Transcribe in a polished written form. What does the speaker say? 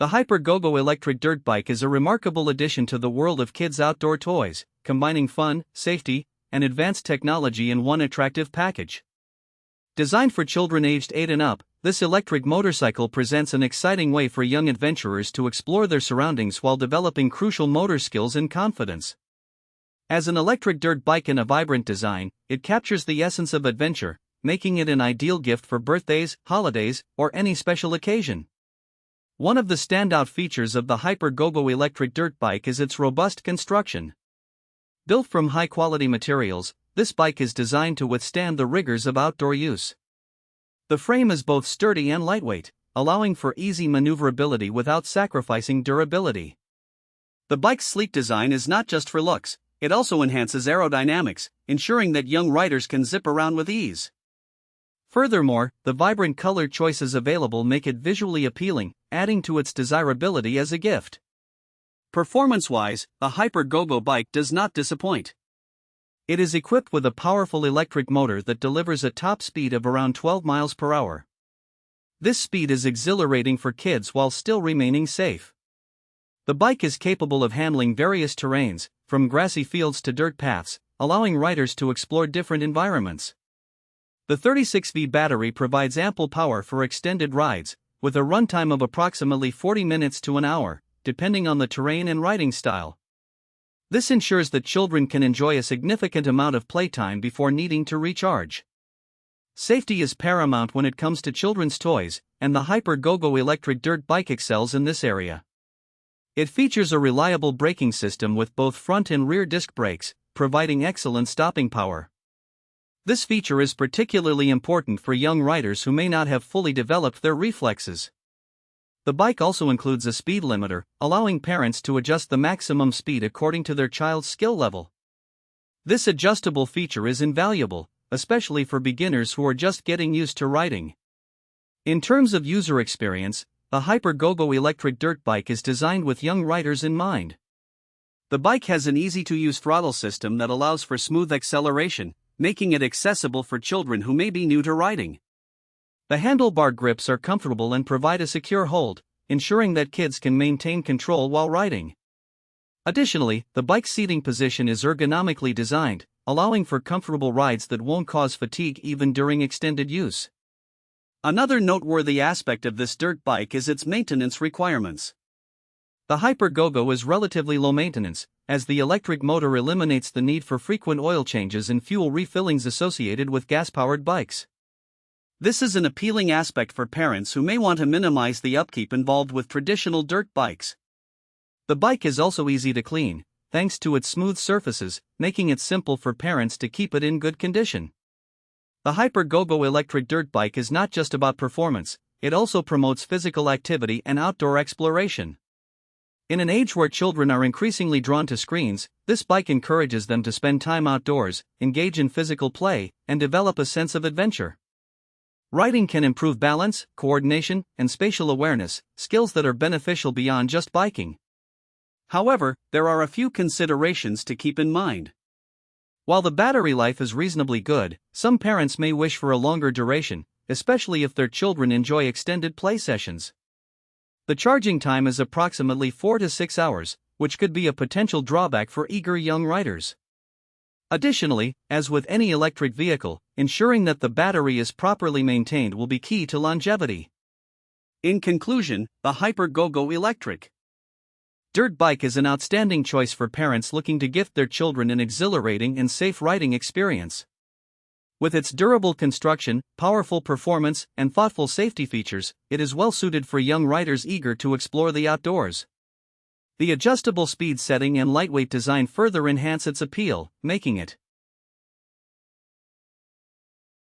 The Hyper GoGo electric dirt bike is a remarkable addition to the world of kids' outdoor toys, combining fun, safety, and advanced technology in one attractive package. Designed for children aged 8 and up, this electric motorcycle presents an exciting way for young adventurers to explore their surroundings while developing crucial motor skills and confidence. As an electric dirt bike in a vibrant design, it captures the essence of adventure, making it an ideal gift for birthdays, holidays, or any special occasion. One of the standout features of the Hyper GoGo electric dirt bike is its robust construction. Built from high-quality materials, this bike is designed to withstand the rigors of outdoor use. The frame is both sturdy and lightweight, allowing for easy maneuverability without sacrificing durability. The bike's sleek design is not just for looks, it also enhances aerodynamics, ensuring that young riders can zip around with ease. Furthermore, the vibrant color choices available make it visually appealing, adding to its desirability as a gift. Performance-wise, the Hyper GoGo bike does not disappoint. It is equipped with a powerful electric motor that delivers a top speed of around 12 miles per hour. This speed is exhilarating for kids while still remaining safe. The bike is capable of handling various terrains, from grassy fields to dirt paths, allowing riders to explore different environments. The 36V battery provides ample power for extended rides, with a runtime of approximately 40 minutes to an hour, depending on the terrain and riding style. This ensures that children can enjoy a significant amount of playtime before needing to recharge. Safety is paramount when it comes to children's toys, and the Hyper GoGo electric dirt bike excels in this area. It features a reliable braking system with both front and rear disc brakes, providing excellent stopping power. This feature is particularly important for young riders who may not have fully developed their reflexes. The bike also includes a speed limiter, allowing parents to adjust the maximum speed according to their child's skill level. This adjustable feature is invaluable, especially for beginners who are just getting used to riding. In terms of user experience, the Hyper GoGo electric dirt bike is designed with young riders in mind. The bike has an easy-to-use throttle system that allows for smooth acceleration, making it accessible for children who may be new to riding. The handlebar grips are comfortable and provide a secure hold, ensuring that kids can maintain control while riding. Additionally, the bike's seating position is ergonomically designed, allowing for comfortable rides that won't cause fatigue even during extended use. Another noteworthy aspect of this dirt bike is its maintenance requirements. The Hyper GoGo is relatively low maintenance, as the electric motor eliminates the need for frequent oil changes and fuel refillings associated with gas-powered bikes. This is an appealing aspect for parents who may want to minimize the upkeep involved with traditional dirt bikes. The bike is also easy to clean, thanks to its smooth surfaces, making it simple for parents to keep it in good condition. The Hyper GoGo electric dirt bike is not just about performance, it also promotes physical activity and outdoor exploration. In an age where children are increasingly drawn to screens, this bike encourages them to spend time outdoors, engage in physical play, and develop a sense of adventure. Riding can improve balance, coordination, and spatial awareness, skills that are beneficial beyond just biking. However, there are a few considerations to keep in mind. While the battery life is reasonably good, some parents may wish for a longer duration, especially if their children enjoy extended play sessions. The charging time is approximately 4 to 6 hours, which could be a potential drawback for eager young riders. Additionally, as with any electric vehicle, ensuring that the battery is properly maintained will be key to longevity. In conclusion, the Hyper GoGo electric dirt bike is an outstanding choice for parents looking to gift their children an exhilarating and safe riding experience. With its durable construction, powerful performance, and thoughtful safety features, it is well suited for young riders eager to explore the outdoors. The adjustable speed setting and lightweight design further enhance its appeal, making it